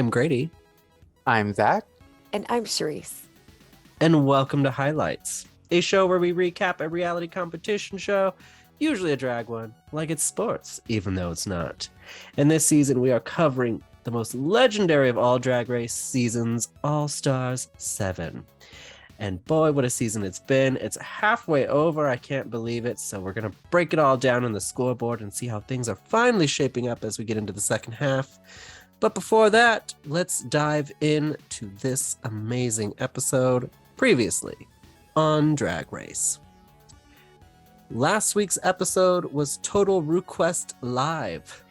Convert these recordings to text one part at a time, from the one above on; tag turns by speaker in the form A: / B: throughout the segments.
A: I'm Grady.
B: I'm Zach.
C: And I'm Charisse.
A: And welcome to Highlights, a show where we recap a reality competition show, usually a drag one, like it's sports, even though it's not. And this season, we are covering the most legendary of all Drag Race seasons, All Stars 7. And boy, what a season it's been. It's halfway over. I can't believe it. So we're going to break it all down on the scoreboard and see how things are finally shaping up as we get into the second half. But before that, let's dive into this amazing episode previously on Drag Race. Last week's episode was Total Request Live,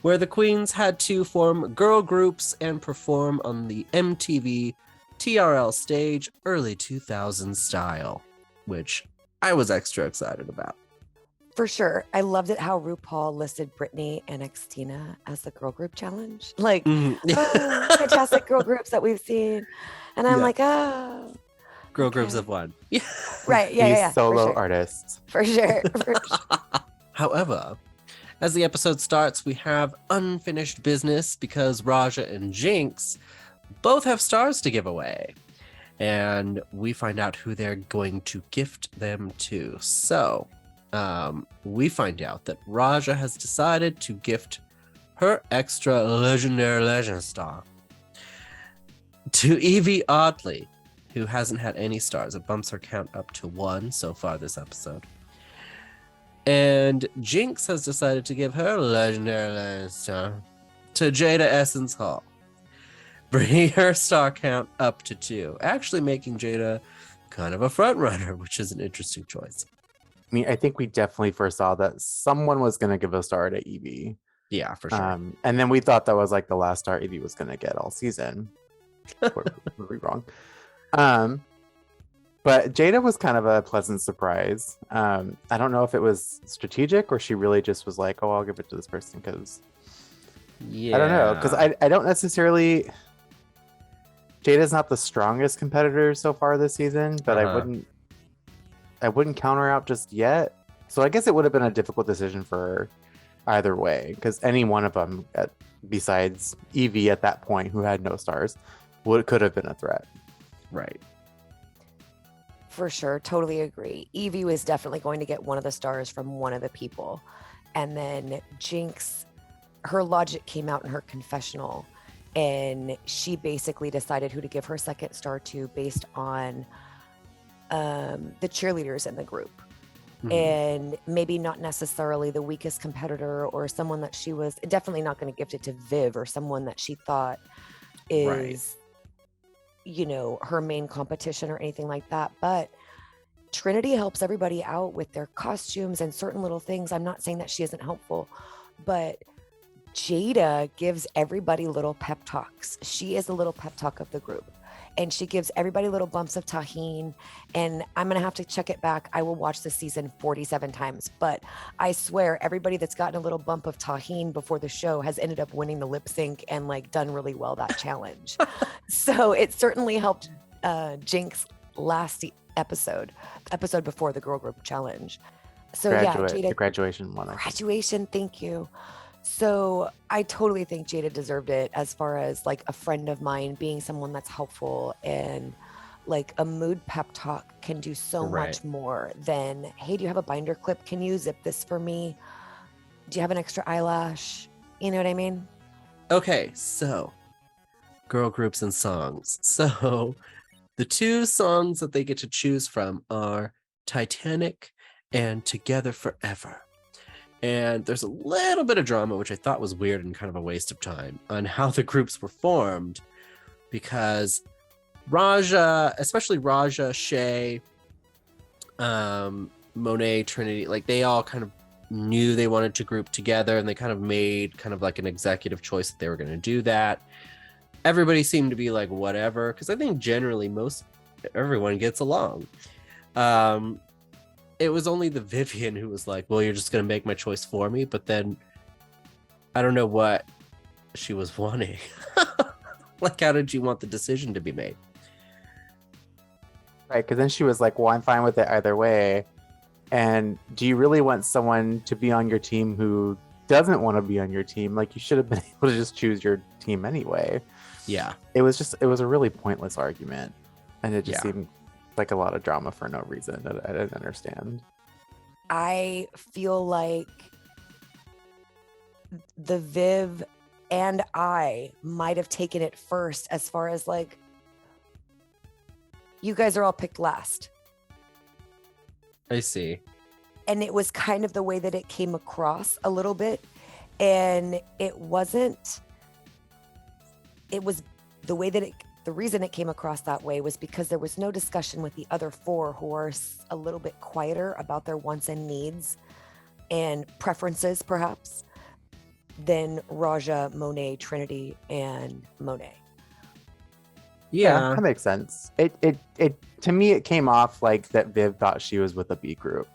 A: where the queens had to form girl groups and perform on the MTV TRL stage early 2000s style, which I was extra excited about.
C: For sure. I loved it how RuPaul listed Britney and Xtina as the girl group challenge. Like, fantastic girl groups that we've seen. And I'm like, oh.
A: Girl groups of one.
C: Right. Yeah.
B: Solo artists.
C: For sure.
A: However, as the episode starts, we have unfinished business because Raja and Jinx both have stars to give away. And we find out who they're going to gift them to. So, we find out that Raja has decided to gift her extra legendary legend star to Evie Oddly, who hasn't had any stars. It bumps her count up to 1 so far this episode. And Jinx has decided to give her legendary legend star to Jada Essence Hall, bringing her star count up to 2, actually making Jada kind of a front runner, which is an interesting choice.
B: I mean, I think we definitely first saw that someone was going to give a star to Evie.
A: Yeah, for sure.
B: And then we thought that was like the last star Evie was going to get all season. Were we wrong? But Jada was kind of a pleasant surprise. I don't know if it was strategic or she really just was like, oh, I'll give it to this person because... Yeah. I don't know, because I don't necessarily... Jada's not the strongest competitor so far this season, but I wouldn't count her out just yet. So I guess it would have been a difficult decision for her either way, because any one of them, besides Evie at that point, who had no stars, could have been a threat.
A: Right.
C: For sure. Totally agree. Evie was definitely going to get one of the stars from one of the people. And then Jinx, her logic came out in her confessional. And she basically decided who to give her second star to based on the cheerleaders in the group. Mm-hmm. And maybe not necessarily the weakest competitor or someone that she was definitely not going to gift it to Viv or someone that she thought is, her main competition or anything like that. But Trinity helps everybody out with their costumes and certain little things. I'm not saying that she isn't helpful, but Jada gives everybody little pep talks. She is the little pep talk of the group. And she gives everybody little bumps of tahine. And I'm going to have to check it back. I will watch this season 47 times. But I swear everybody that's gotten a little bump of tahine before the show has ended up winning the lip sync and done really well that challenge. So it certainly helped Jinx last episode before the girl group challenge. So Jada,
B: the graduation one.
C: Graduation, thank you. So I totally think Jada deserved it as far as a friend of mine, being someone that's helpful, and a mood pep talk can do so much more than, hey, do you have a binder clip? Can you zip this for me? Do you have an extra eyelash? You know what I mean?
A: Okay, so girl groups and songs. So the 2 songs that they get to choose from are Titanic and Together Forever. And there's a little bit of drama, which I thought was weird and kind of a waste of time, on how the groups were formed, because Raja, especially Raja, Shay, Monet, Trinity, they all kind of knew they wanted to group together, and they kind of made kind of an executive choice that they were going to do that. Everybody seemed to be whatever, because I think generally everyone gets along. It was only the Vivian who was like, well, you're just going to make my choice for me. But then I don't know what she was wanting. How did you want the decision to be made?
B: Right, because then she was like, well, I'm fine with it either way. And do you really want someone to be on your team who doesn't want to be on your team. Like, you should have been able to just choose your team anyway.
A: Yeah.
B: It was a really pointless argument, and it just
A: Yeah.
B: seemed like a lot of drama for no reason. I didn't understand.
C: I feel like the Viv and I might have taken it first, as far as like, you guys are all picked last.
A: I see.
C: And it was kind of the way that it came across a little bit. And it was the way that the reason it came across that way was because there was no discussion with the other four, who are a little bit quieter about their wants and needs and preferences, perhaps, than Raja, Monet, Trinity, and Monet.
A: Yeah.
B: That makes sense. It to me, it came off like that Viv thought she was with a B group.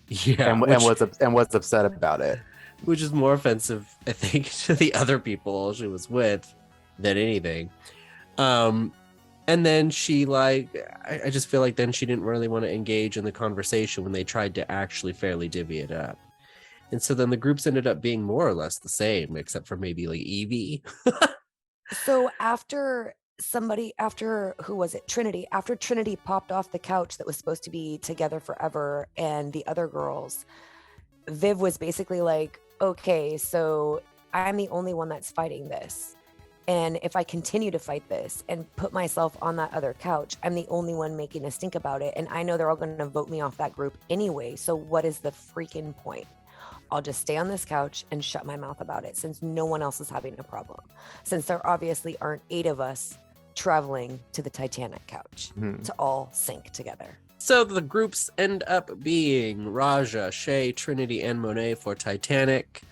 A: Yeah.
B: And was upset about it.
A: Which is more offensive, I think, to the other people she was with than anything. And then she, like, I just feel like then she didn't really want to engage in the conversation when they tried to actually fairly divvy it up. And so then the groups ended up being more or less the same, except for maybe like Evie.
C: So after who was it? Trinity. After Trinity popped off the couch that was supposed to be together forever, and the other girls, Viv was basically like, okay, so I'm the only one that's fighting this. And if I continue to fight this and put myself on that other couch, I'm the only one making a stink about it. And I know they're all going to vote me off that group anyway. So what is the freaking point? I'll just stay on this couch and shut my mouth about it, since no one else is having a problem. Since there obviously aren't 8 of us traveling to the Titanic couch to all sink together.
A: So the groups end up being Raja, Shay, Trinity, and Monet for Titanic,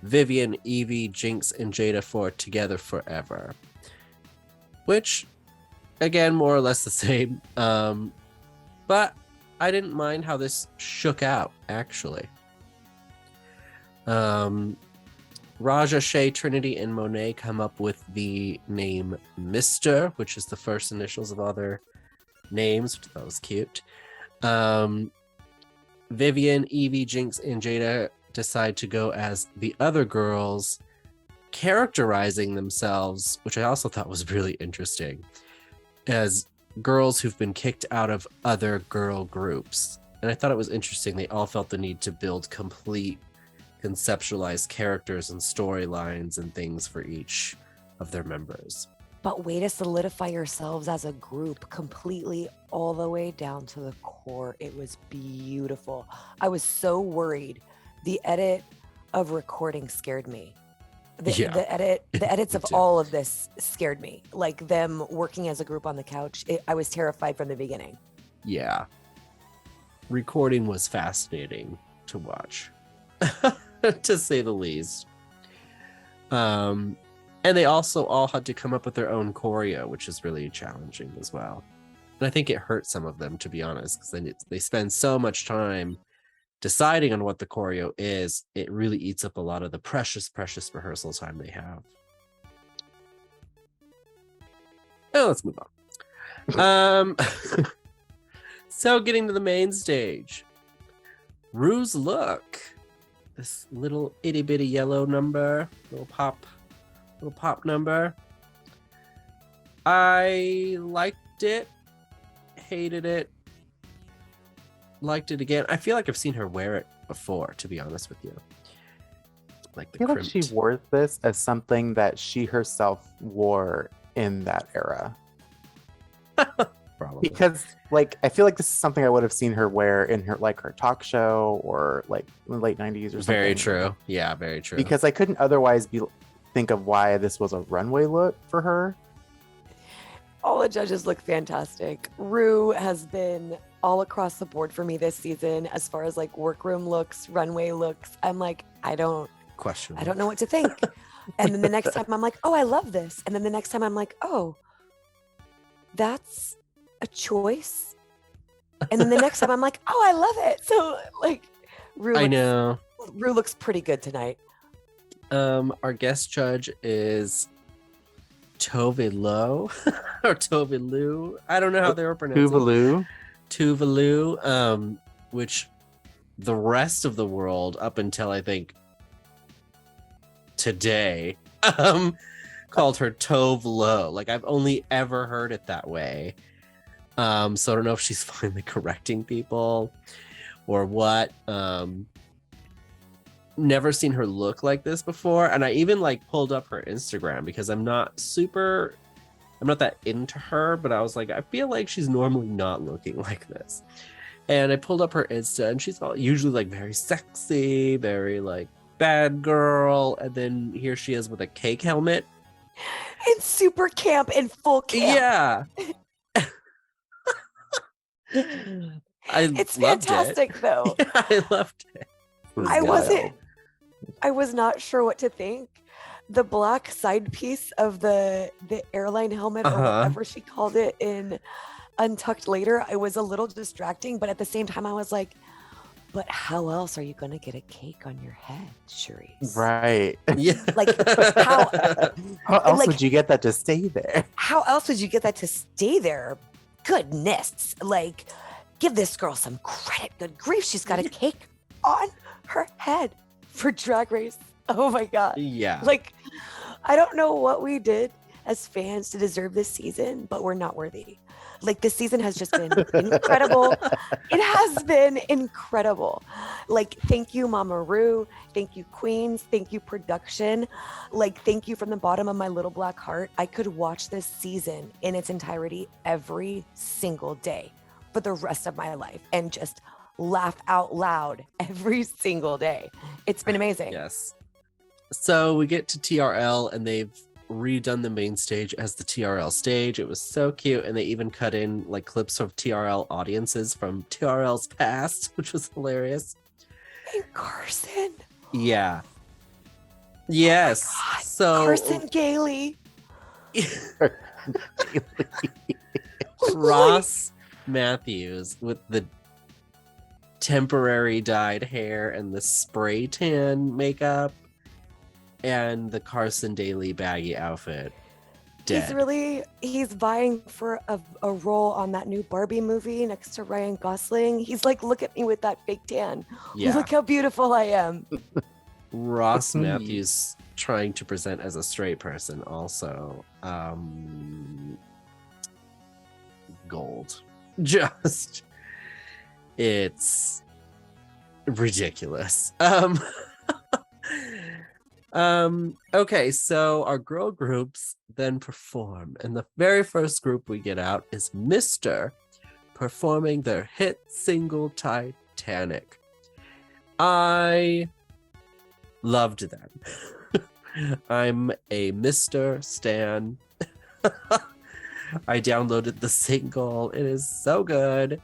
A: Vivian, Evie, Jinx, and Jada for Together Forever. Which, again, more or less the same. But I didn't mind how this shook out, actually. Raja, Shay, Trinity, and Monet come up with the name Mr., which is the first initials of all their names, which I thought was cute. Vivian, Evie, Jinx, and Jada decide to go as the other girls, characterizing themselves, which I also thought was really interesting, as girls who've been kicked out of other girl groups. And I thought it was interesting. They all felt the need to build complete conceptualized characters and storylines and things for each of their members.
C: But way to solidify yourselves as a group completely all the way down to the core. It was beautiful. I was so worried. The edit of recording scared me. The edits of all of this scared me. Like them working as a group on the couch. I was terrified from the beginning.
A: Yeah. Recording was fascinating to watch, to say the least. And they also all had to come up with their own choreo, which is really challenging as well. And I think it hurt some of them, to be honest, because they spend so much time deciding on what the choreo is. It really eats up a lot of the precious rehearsal time they have. Oh, let's move on. So getting to the main stage, Rue's look, this little itty bitty yellow number, little pop number. I liked it, hated it, liked it again. I feel like I've seen her wear it before, to be honest with you. Like the
B: I feel like she wore this as something that she herself wore in that era.
A: Probably.
B: Because, like, I feel like this is something I would have seen her wear in her talk show or like in the late 90s or something.
A: Very true. Yeah, very true.
B: Because I couldn't otherwise think of why this was a runway look for her.
C: All the judges look fantastic. Rue has been all across the board for me this season as far as like workroom looks, runway looks. I'm like, I don't know what to think. And then the next time I'm like, oh, I love this. And then the next time I'm like, oh, that's a choice. And then the next time I'm like, oh, I love it. So like Rue looks pretty good tonight.
A: Our guest judge is Tove Lo or Tove Lu. I don't know how they were pronouncing
B: Tuvalu.
A: Tuvalu, which the rest of the world up until I think today called her Tove Lo. Like I've only ever heard it that way. So I don't know if she's finally correcting people or what. Never seen her look like this before, and I even like pulled up her Instagram because I'm not that into her, but I was like, I feel like she's normally not looking like this. And I pulled up her Insta, and she's usually like very sexy, very like bad girl, and then here she is with a cake helmet.
C: And super camp and full camp.
A: Yeah.
C: It's fantastic though.
A: Yeah, I loved it.
C: I was not sure what to think. The black side piece of the airline helmet or whatever she called it in Untucked Later, I was a little distracting, but at the same time I was like, but how else are you going to get a cake on your head, Charisse?
B: Right.
A: Yeah.
C: Like how
B: else
C: like,
B: would you get that to stay there?
C: How else would you get that to stay there? Goodness. Like, give this girl some credit. Good grief, she's got a cake on her head for Drag Race. Oh my God.
A: Yeah.
C: Like, I don't know what we did as fans to deserve this season, but we're not worthy. Like, this season has just been incredible. It has been incredible. Like, thank you, Mama Ru. Thank you, Queens. Thank you, production. Like, thank you from the bottom of my little black heart. I could watch this season in its entirety every single day for the rest of my life and just laugh out loud every single day. It's been amazing.
A: Yes. So we get to TRL, and they've redone the main stage as the TRL stage. It was so cute, and they even cut in like clips of TRL audiences from TRL's past, which was hilarious.
C: And Carson.
A: Yeah. Yes.
C: Oh
A: so
C: Carson Gailey.
A: Ross Matthews with the temporary dyed hair and the spray tan makeup and the Carson Daly baggy outfit. Dead.
C: He's vying for a role on that new Barbie movie next to Ryan Gosling. He's like, look at me with that fake tan.
A: Yeah.
C: Look how beautiful I am.
A: Ross Matthews trying to present as a straight person also. Gold. Just it's ridiculous. Okay, so our girl groups then perform, and the very first group we get out is Mr. performing their hit single Titanic. I loved them. I'm a Mr. Stan. I downloaded the single. It is so good.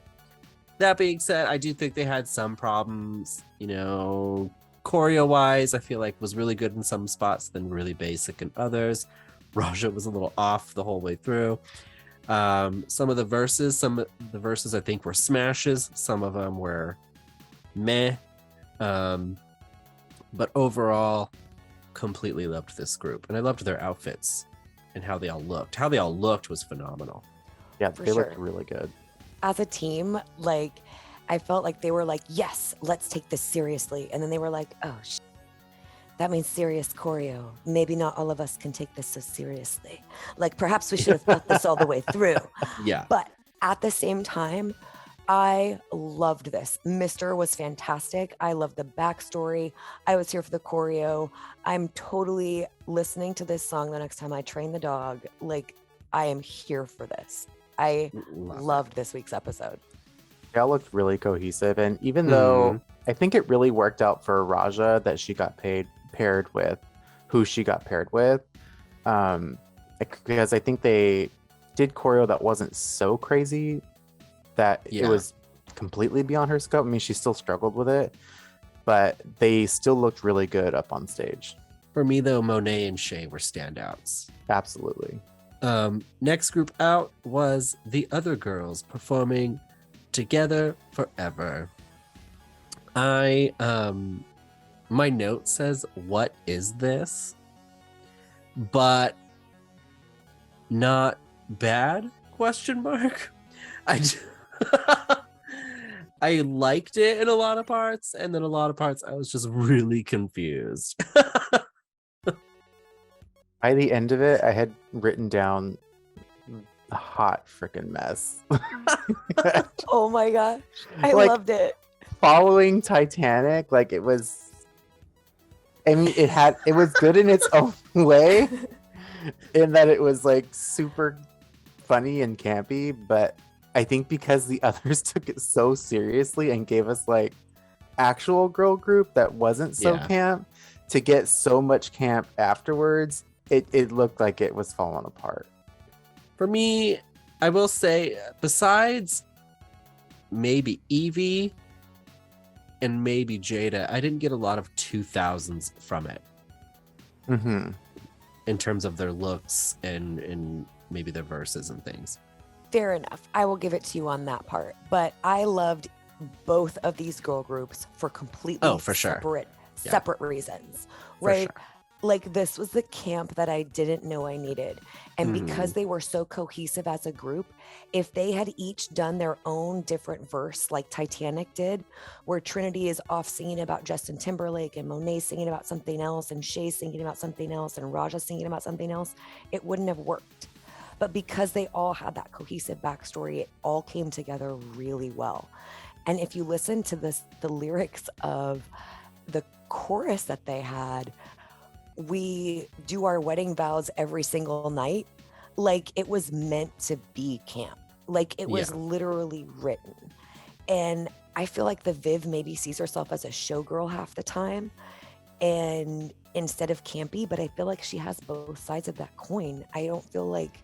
A: That being said, I do think they had some problems, choreo wise. I feel like was really good in some spots, then really basic in others. Raja was a little off the whole way through. Some of the verses I think were smashes. Some of them were meh. But overall, completely loved this group, and I loved their outfits and how they all looked. How they all looked was phenomenal.
B: Yeah,
C: For
B: they
C: sure.
B: looked really good.
C: As a team, like, I felt like they were like, yes, let's take this seriously. And then they were like, oh, that means serious choreo. Maybe not all of us can take this so seriously. Like, perhaps we should have thought this all the way through.
A: Yeah.
C: But at the same time, I loved this. Mr. was fantastic. I loved the backstory. I was here for the choreo. I'm totally listening to this song the next time I train the dog. Like, I am here for this. I loved this week's episode.
B: They all looked really cohesive, and even though I think it really worked out for Raja that she got paired with who she got paired with, because I think they did choreo that wasn't so crazy that it was completely beyond her scope. I mean, she still struggled with it, but they still looked really good up on stage.
A: For me, though, Monet and Shay were standouts.
B: Absolutely.
A: Next group out was the other girls performing Together Forever. My note says, what is this? But not bad? ? I liked it in a lot of parts, and then a lot of parts I was just really confused.
B: By the end of it, I had written down a hot freaking mess.
C: Oh my gosh. I
B: Like-
C: loved it.
B: Following Titanic, like it was. I mean, it was good in its own way, in that it was like super funny and campy, but I think because the others took it so seriously and gave us like actual girl group that wasn't so
A: Yeah.
B: camp, to get so much camp afterwards, it looked like it was falling apart.
A: For me, I will say, besides maybe Evie and maybe Jada, I didn't get a lot of 2000s from it
B: Mm-hmm.
A: in terms of their looks and maybe their verses and things.
C: Fair enough. I will give it to you on that part. But I loved both of these girl groups for completely
A: for sure.
C: separate reasons,
A: For
C: right?
A: sure.
C: Like this was the camp that I didn't know I needed. And
A: Mhm.
C: because they were so cohesive as a group, if they had each done their own different verse like Titanic did, where Trinity is off singing about Justin Timberlake and Monet singing about something else and Shay singing about something else and Raja singing about something else, it wouldn't have worked. But because they all had that cohesive backstory, it all came together really well. And if you listen to the lyrics of the chorus that they had, we do our wedding vows every single night. Like it was meant to be camp. Like it was literally written. And I feel like the Viv maybe sees herself as a showgirl half the time, and instead of campy, but I feel like she has both sides of that coin. I don't feel like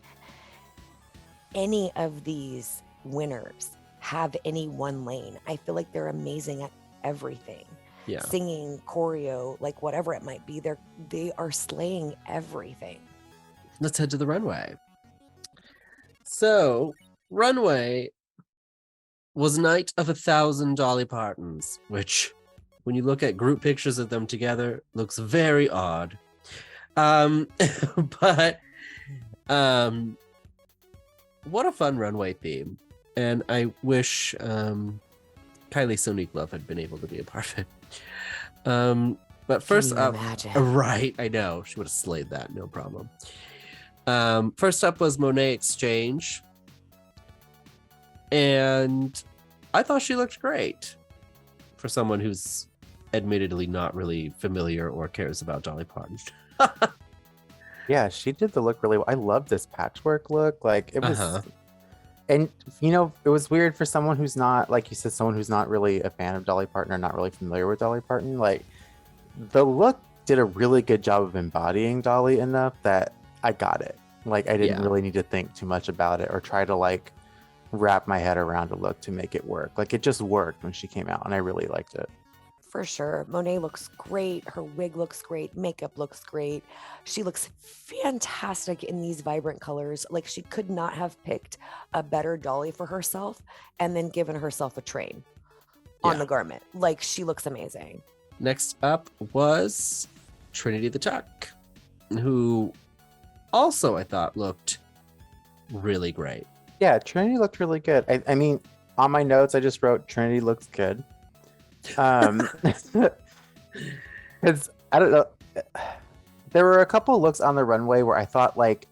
C: any of these winners have any one lane. I feel like they're amazing at everything.
A: Yeah.
C: Singing, choreo, like whatever it might be, they are slaying everything.
A: Let's head to the runway. So, runway was Night of 1,000 Dolly Partons, which, when you look at group pictures of them together, looks very odd. But what a fun runway theme. And I wish Kylie Sonique Love had been able to be a part of it. But first
C: Can you
A: up,
C: imagine?
A: right, I know, she would have slayed that, no problem. First up was Monet Exchange. And I thought she looked great for someone who's admittedly not really familiar or cares about Dolly Parton.
B: Yeah, she did the look really well. I love this patchwork look. Like it was,
A: Uh-huh.
B: and you know, it was weird for someone who's not, like you said, someone who's not really a fan of Dolly Parton or not really familiar with Dolly Parton. Like the look did a really good job of embodying Dolly enough that I got it. Like I didn't
A: Yeah.
B: really need to think too much about it or try to like wrap my head around a look to make it work. Like it just worked when she came out, and I really liked it.
C: For sure. Monet looks great. Her wig looks great. Makeup looks great. She looks fantastic in these vibrant colors. Like she could not have picked a better Dolly for herself and then given herself a train on
A: Yeah.
C: the garment. Like she looks amazing.
A: Next up was Trinity the Tuck, who also I thought looked really great.
B: Yeah, Trinity looked really good. I mean, on my notes, I just wrote Trinity looks good. Because I don't know, there were a couple looks on the runway where I thought like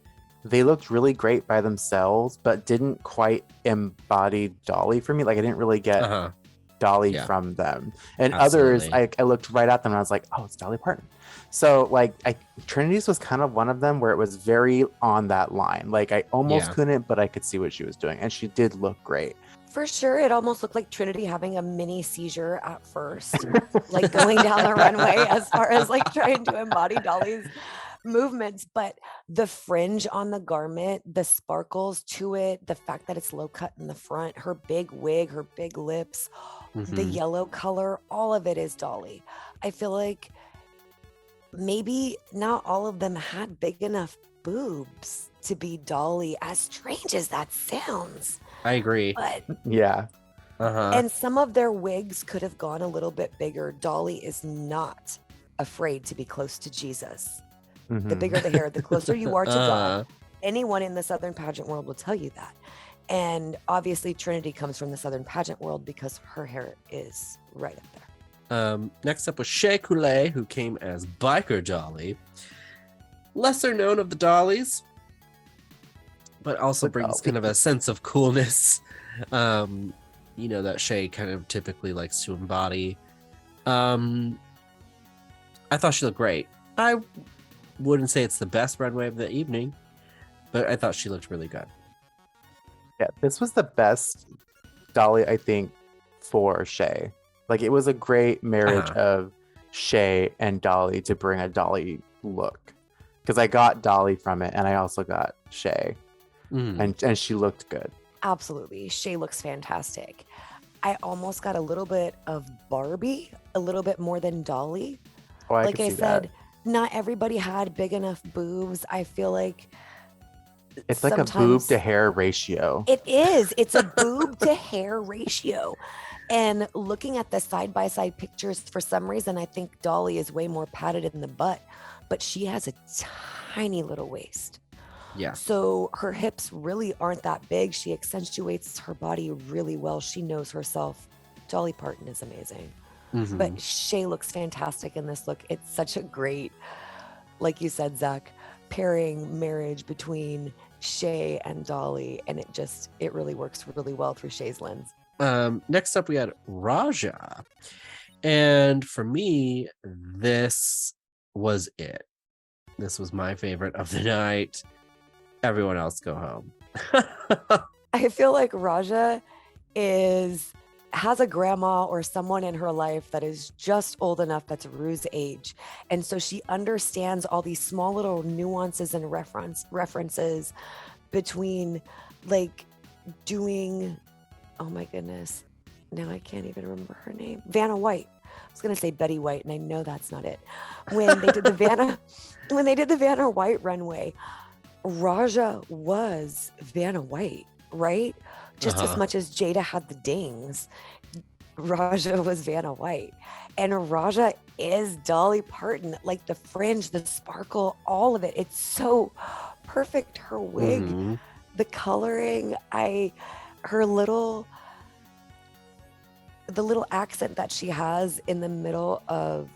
B: they looked really great by themselves, but didn't quite embody Dolly for me. Like I didn't really get
A: Uh-huh.
B: Dolly
A: Yeah.
B: from them. And
A: Absolutely.
B: others, I looked right at them and I was like, oh, it's Dolly Parton. So like Trinity's was kind of one of them where it was very on that line. Like I almost
A: Yeah.
B: couldn't, but I could see what she was doing, and she did look great.
C: For sure, it almost looked like Trinity having a mini seizure at first, like going down the runway as far as like trying to embody Dolly's movements. But the fringe on the garment, the sparkles to it, the fact that it's low cut in the front, her big wig, her big lips, the
A: Mhm.
C: yellow color, all of it is Dolly. I feel like maybe not all of them had big enough boobs to be Dolly, as strange as that sounds.
A: I agree.
C: But
B: Yeah.
A: Uh-huh.
C: and some of their wigs could have gone a little bit bigger. Dolly is not afraid to be close to Jesus. The
B: Mhm.
C: bigger the hair, the closer you are to God.
A: Uh,
C: Anyone in the Southern pageant world will tell you that. And obviously Trinity comes from the Southern pageant world because her hair is right up there.
A: Next up was Shea Coulee, who came as Biker Dolly. Lesser known of the Dollies, but also brings kind of a sense of coolness, that Shea kind of typically likes to embody. I thought she looked great. I wouldn't say it's the best runway of the evening, but I thought she looked really good.
B: Yeah, this was the best Dolly, I think, for Shea. Like, it was a great marriage of Shea and Dolly to bring a Dolly look. Because I got Dolly from it, and I also got Shea. And she looked good.
C: Absolutely. Shea looks fantastic. I almost got a little bit of Barbie, a little bit more than Dolly.
B: Oh,
C: like I said, not everybody had big enough boobs. I feel like
B: it's like a boob to hair ratio.
C: It is. It's a boob to hair ratio. And looking at the side-by-side pictures, for some reason, I think Dolly is way more padded in the butt, but she has a tiny little waist.
A: Yeah.
C: So her hips really aren't that big. She accentuates her body really well. She knows herself. Dolly Parton is amazing. But Shea looks fantastic in this look. It's such a great, like you said, Zach, pairing marriage between Shea and Dolly. And it really works really well through Shea's lens.
A: Next up, we had Raja. And for me, this was it. This was my favorite of the night. Everyone else go home.
C: I feel like Raja has a grandma or someone in her life that is just old enough that's Rue's age. And so she understands all these small little nuances and references between like doing, oh my goodness, now I can't even remember her name. Vanna White. I was gonna say Betty White, and I know that's not it. When they did the Vanna White runway, Raja was Vanna White, right? Just as much as Jada had the dings, Raja was Vanna White. And Raja is Dolly Parton. Like the fringe, the sparkle, all of it. It's so perfect. Her wig, the coloring, the little accent that she has in the middle of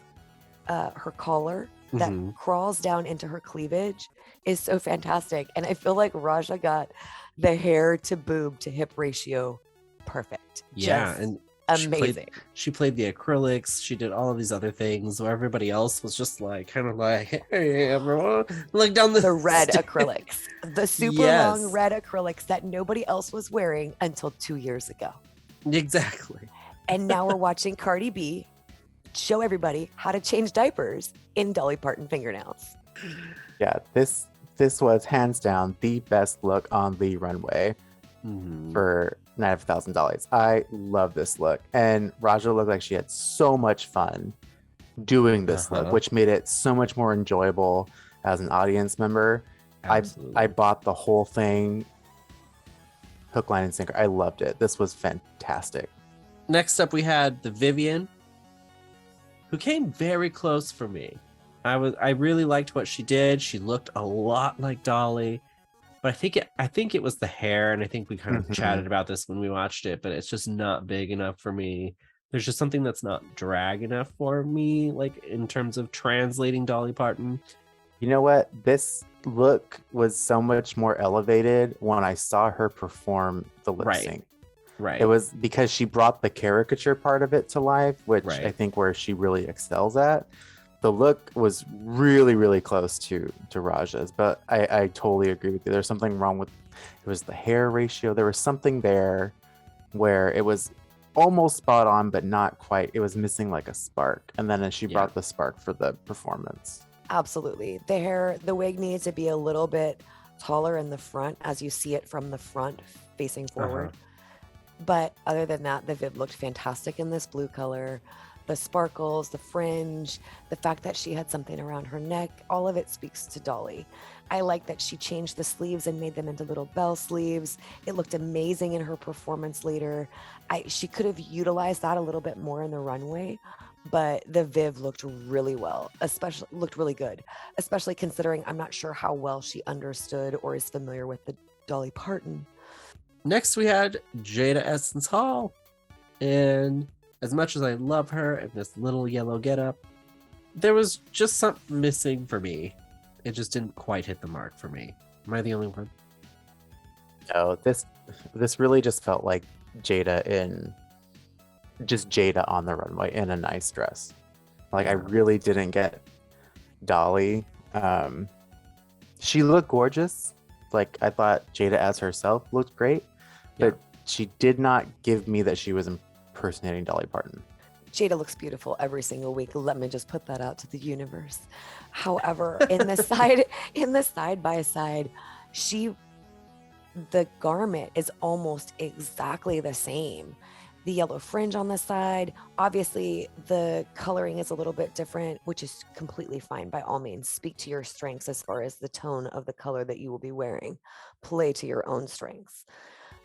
C: her collar that crawls down into her cleavage is so fantastic. And I feel like Raja got the hair to boob to hip ratio perfect.
A: Yeah,
C: just
A: and
C: amazing.
A: She played the acrylics. She did all of these other things where everybody else was just like kind of like, hey everyone, like down the
C: red acrylics, the super long red acrylics that nobody else was wearing until 2 years ago.
A: Exactly.
C: And now we're watching Cardi B show everybody how to change diapers in Dolly Parton fingernails.
B: Yeah, this was hands down the best look on the runway for Night of $1,000. I love this look. And Raja looked like she had so much fun doing this look, which made it so much more enjoyable as an audience member. I bought the whole thing, hook, line, and sinker. I loved it. This was fantastic.
A: Next up, we had the Vivian, who came very close for me. I really liked what she did. She looked a lot like Dolly, but I think it was the hair, and I think we kind of chatted about this when we watched it, but it's just not big enough for me. There's just something that's not drag enough for me, like in terms of translating Dolly Parton.
B: You know what? This look was so much more elevated when I saw her perform the lip sync.
A: Right.
B: It was because she brought the caricature part of it to life, which I think where she really excels at. The look was really, really close to Raja's, but I totally agree with you. There's something wrong with it. Was the hair ratio. There was something there where it was almost spot on, but not quite. It was missing like a spark. And then she brought the spark for the performance.
C: Absolutely. The wig needs to be a little bit taller in the front as you see it from the front facing forward. But other than that, the Viv looked fantastic in this blue color. The sparkles, the fringe, the fact that she had something around her neck, all of it speaks to Dolly. I like that she changed the sleeves and made them into little bell sleeves. It looked amazing in her performance later. She could have utilized that a little bit more in the runway, but the Viv looked really well, looked really good, especially considering I'm not sure how well she understood or is familiar with the Dolly Parton.
A: Next, we had Jada Essence Hall. And as much as I love her in this little yellow getup, there was just something missing for me. It just didn't quite hit the mark for me. Am I the only one?
B: No, this really just felt like Jada on the runway in a nice dress. Like, I really didn't get Dolly. She looked gorgeous. Like, I thought Jada as herself looked great, but she did not give me that she was impersonating Dolly Parton.
C: Jada looks beautiful every single week. Let me just put that out to the universe. However, in the side by side, the garment is almost exactly the same. The yellow fringe on the side, obviously the coloring is a little bit different, which is completely fine. By all means, speak to your strengths as far as the tone of the color that you will be wearing. Play to your own strengths.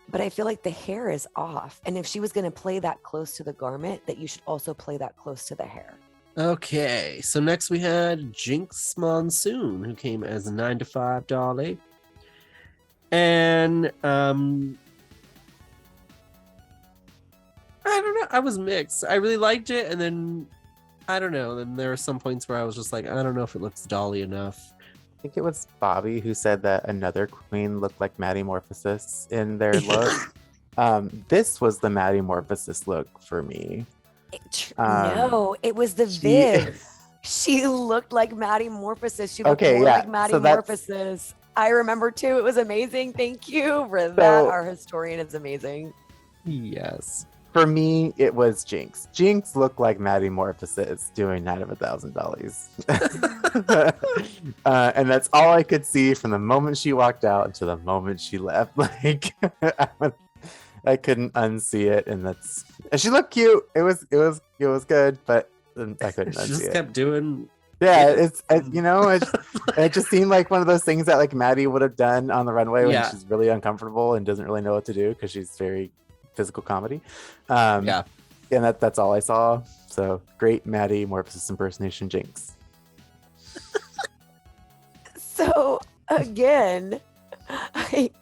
C: But I feel like the hair is off. And if she was going to play that close to the garment, that you should also play that close to the hair.
A: Okay, so next we had Jinx Monsoon, who came as a 9 to 5 Dolly. And I don't know, I was mixed. I really liked it, and then I don't know. Then there were some points where I was just like, I don't know if it looks Dolly enough.
B: I think it was Bobby who said that another queen looked like Maddie Morphosis in their look. This was the Maddie Morphosis look for me.
C: No, it was the Viv. She looked like Maddie Morphosis. She looked more like Maddie Morphosis. I remember too. It was amazing. Thank you for that. Our historian is amazing.
A: Yes.
B: For me, it was Jinx. Jinx looked like Maddie Morphosis doing Night of $1,000. And that's all I could see from the moment she walked out to the moment she left. Like, I couldn't unsee it, and she looked cute. It was good, but I couldn't unsee it.
A: She just kept doing.
B: Yeah, it just seemed like one of those things that like Maddie would have done on the runway when she's really uncomfortable and doesn't really know what to do because she's very physical comedy. And that's all I saw. So great Maddie Morphosis impersonation, Jinx.
C: So again, it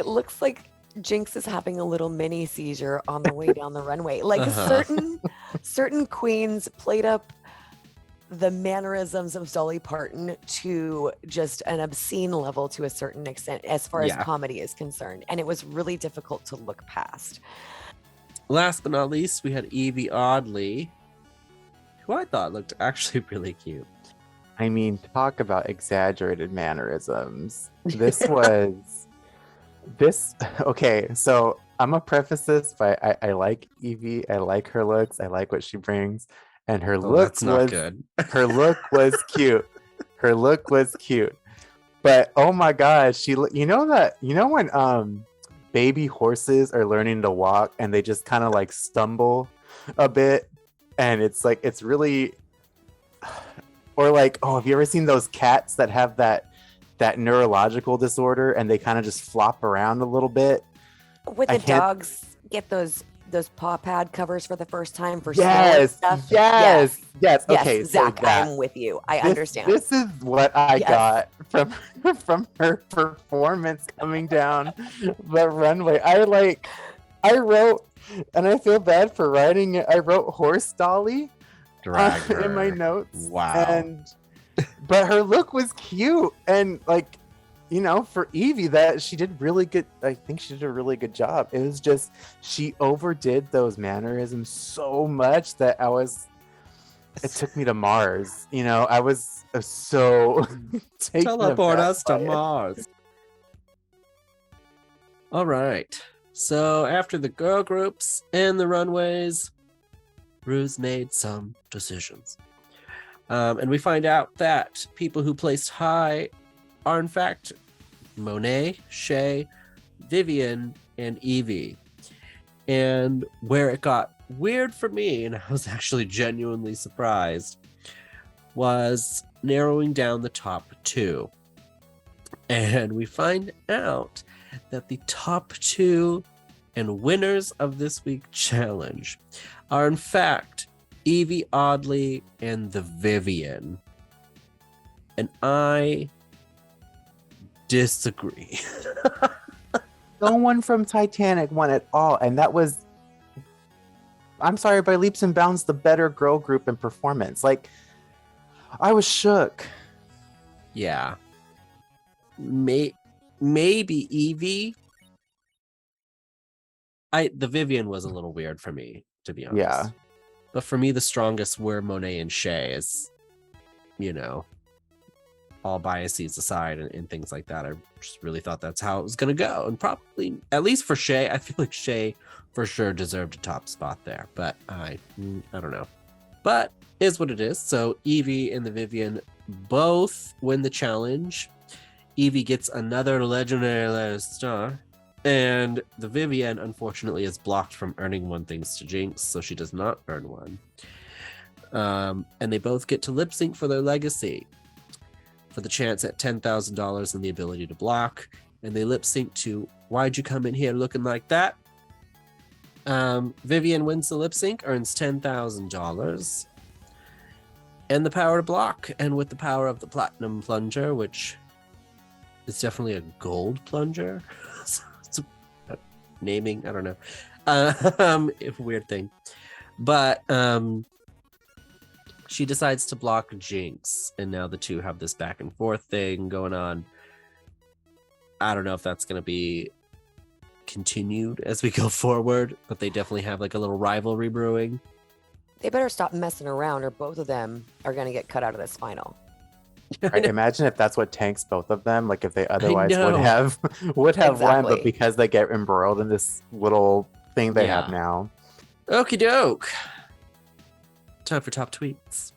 C: looks like Jinx is having a little mini seizure on the way down the runway. Like certain queens played up the mannerisms of Dolly Parton to just an obscene level to a certain extent as far as comedy is concerned. And it was really difficult to look past.
A: Last but not least, we had Evie Oddly, who I thought looked actually really cute.
B: I mean, talk about exaggerated mannerisms. Okay, so I'm gonna preface this by I like Evie. I like her looks. I like what she brings. And her look was good. Her look was cute. Her look was cute. But oh my gosh, when baby horses are learning to walk and they just kind of like stumble a bit, and it's really, or like, oh, have you ever seen those cats that have that neurological disorder and they kind of just flop around a little bit?
C: With the dogs get those paw pad covers for the first time for
B: stuff. Yes. Okay,
C: Zach, I'm with you. I understand.
B: This is what I got from her performance coming down the runway. I wrote, and I feel bad for writing it. I wrote horse Dolly in my notes.
A: Wow.
B: But her look was cute, and like, for Evie, that she did really good. I think she did a really good job. It was just she overdid those mannerisms so much that it took me to Mars. I was so
A: teleport us to Mars. All right. So after the girl groups and the runways, Ru's made some decisions. And we find out that people who placed high are in fact Monet, Shay, Vivian, and Evie. And where it got weird for me, and I was actually genuinely surprised, was narrowing down the top two. And we find out that the top two and winners of this week's challenge are in fact Evie Oddly and the Vivian. And I disagree.
B: No one from Titanic won at all. And that was, I'm sorry, by leaps and bounds, the better girl group in performance. Like, I was shook.
A: Yeah. Maybe Evie. The Vivian was a little weird for me, to be honest.
B: Yeah.
A: But for me, the strongest were Monet and Shay, as, you know, all biases aside and things like that. I just really thought that's how it was going to go. And probably, at least for Shay, I feel like Shay for sure deserved a top spot there. But I don't know. But is what it is. So Evie and the Vivian both win the challenge. Evie gets another legendary star. And the Vivian, unfortunately, is blocked from earning one thanks to Jinx, so she does not earn one. And they both get to lip sync for their legacy, for the chance at $10,000 and the ability to block. And they lip sync to "Why'd You Come In Here Looking Like That?" Vivian wins the lip sync, earns $10,000 and the power to block. And with the power of the platinum plunger, which is definitely a gold plunger. Naming, I don't know, weird thing, but she decides to block Jinx, and now the two have this back and forth thing going on. I don't know if that's going to be continued as we go forward, but they definitely have like a little rivalry brewing.
C: They better stop messing around, or both of them are going to get cut out of this final.
B: Right, imagine if that's what tanks both of them. Like if they otherwise
A: know.
B: would have won,
C: Exactly.
B: but because they get embroiled in this little thing they have now.
A: Okie doke. Time for top tweets.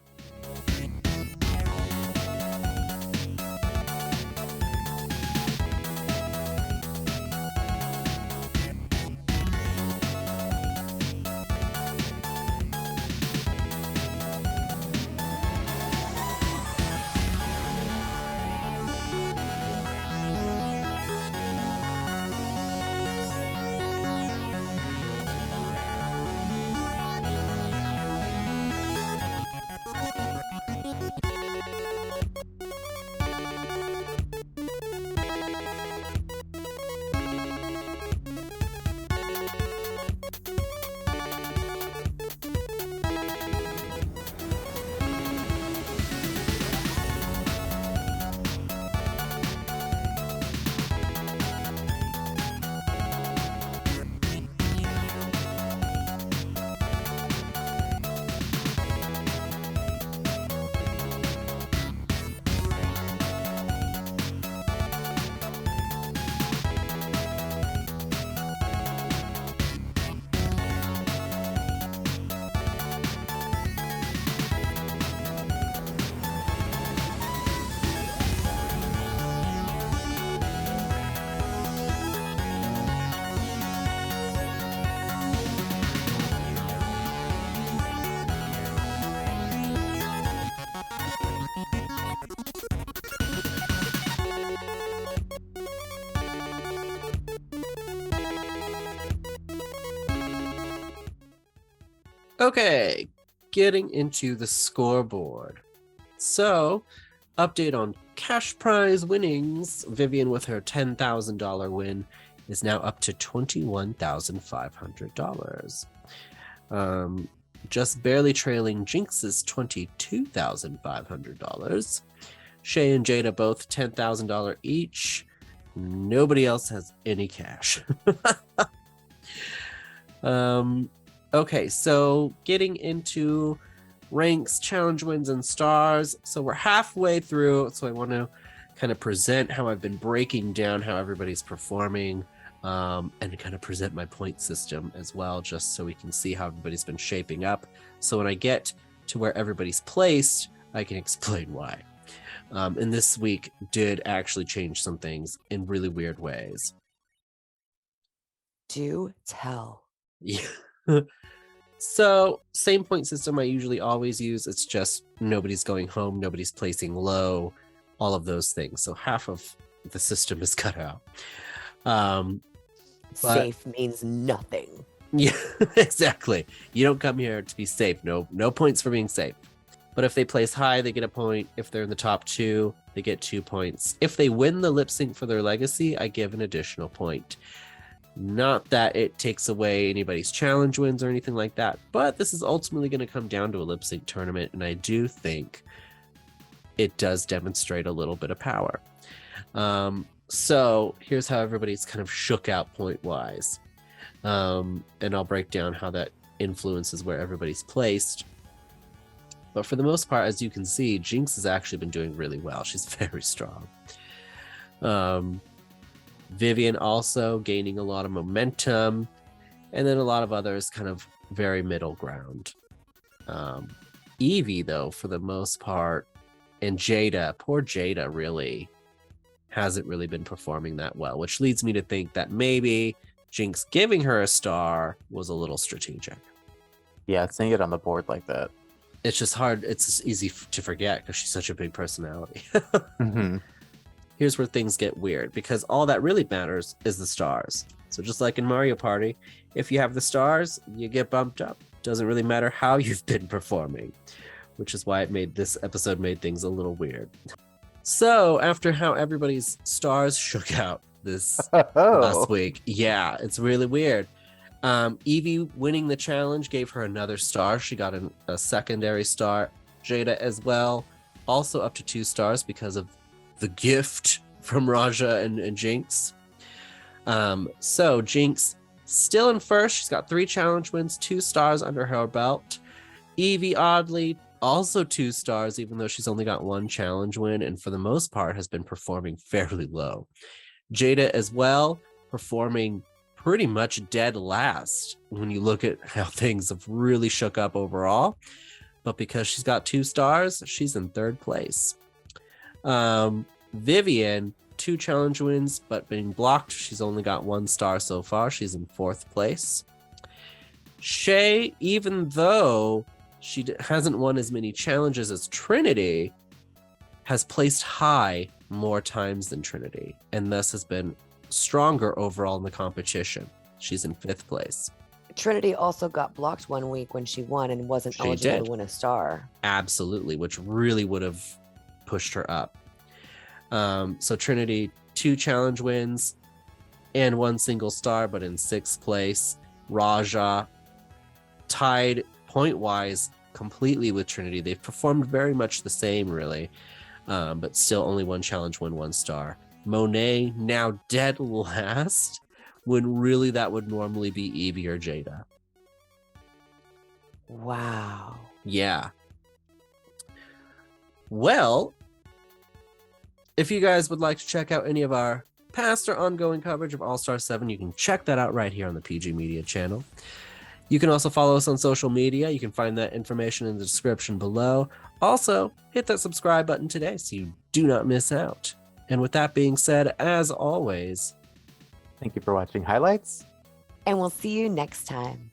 A: Okay, getting into the scoreboard. So, update on cash prize winnings. Vivian with her $10,000 win is now up to $21,500. Just barely trailing Jinx's $22,500. Shay and Jada both $10,000 each. Nobody else has any cash. Okay, so getting into ranks, challenge wins, and stars. So we're halfway through, so I want to kind of present how I've been breaking down how everybody's performing, and kind of present my point system as well, just so we can see how everybody's been shaping up. So when I get to where everybody's placed, I can explain why. And this week did actually change some things in really weird ways.
C: Do tell.
A: Yeah. So same point system I usually always use. It's just nobody's going home, nobody's placing low, all of those things. So half of the system is cut out.
C: Safe means nothing.
A: Yeah, exactly. You don't come here to be safe. No points for being safe. But if they place high, they get a point. If they're in the top 2, they get 2 points. If they win the lip sync for their legacy, I give an additional point. Not that it takes away anybody's challenge wins or anything like that, but this is ultimately going to come down to a lip sync tournament, and I do think it does demonstrate a little bit of power. So here's how everybody's kind of shook out point wise, and I'll break down how that influences where everybody's placed. But for the most part, as you can see, Jinx has actually been doing really well. She's very strong. Vivian also gaining a lot of momentum, and then a lot of others kind of very middle ground. Evie, though, for the most part, and Jada, poor Jada really hasn't really been performing that well, which leads me to think that maybe Jinx giving her a star was a little strategic.
B: Yeah, seeing it on the board like that.
A: It's just hard. It's just easy to forget because she's such a big personality.
B: Mm-hmm.
A: Here's where things get weird, because all that really matters is the stars. So just like in Mario Party, if you have the stars, you get bumped up. Doesn't really matter how you've been performing, which is why this episode made things a little weird. So after how everybody's stars shook out this last week, yeah, it's really weird. Evie winning the challenge gave her another star. She got a secondary star. Jada as well, also up to 2 stars because of the gift from Raja and Jinx. So Jinx still in first. She's got 3 challenge wins, 2 stars under her belt. Evie, oddly, also 2 stars, even though she's only got 1 challenge win, and for the most part has been performing fairly low. Jada as well, performing pretty much dead last when you look at how things have really shook up overall. But because she's got 2 stars, she's in 3rd place. Vivian, 2 challenge wins, but being blocked. She's only got 1 star so far. She's in 4th place. Shay, even though she hasn't won as many challenges as Trinity, has placed high more times than Trinity, and thus has been stronger overall in the competition. She's in 5th place.
C: Trinity also got blocked one week when she won and wasn't
A: She
C: eligible
A: did.
C: to win a star.
A: Absolutely, which really would have pushed her up. So Trinity, 2 challenge wins and 1 single star, but in 6th place. Raja tied point-wise completely with Trinity. They've performed very much the same, really, but still only 1 challenge win, 1 star. Monet now dead last, when really that would normally be Evie or Jada.
C: Wow.
A: Yeah. Well, if you guys would like to check out any of our past or ongoing coverage of All-Star 7, you can check that out right here on the PG Media channel. You can also follow us on social media. You can find that information in the description below. Also, hit that subscribe button today so you do not miss out. And with that being said, as always,
B: Thank you for watching highlights.
C: And we'll see you next time.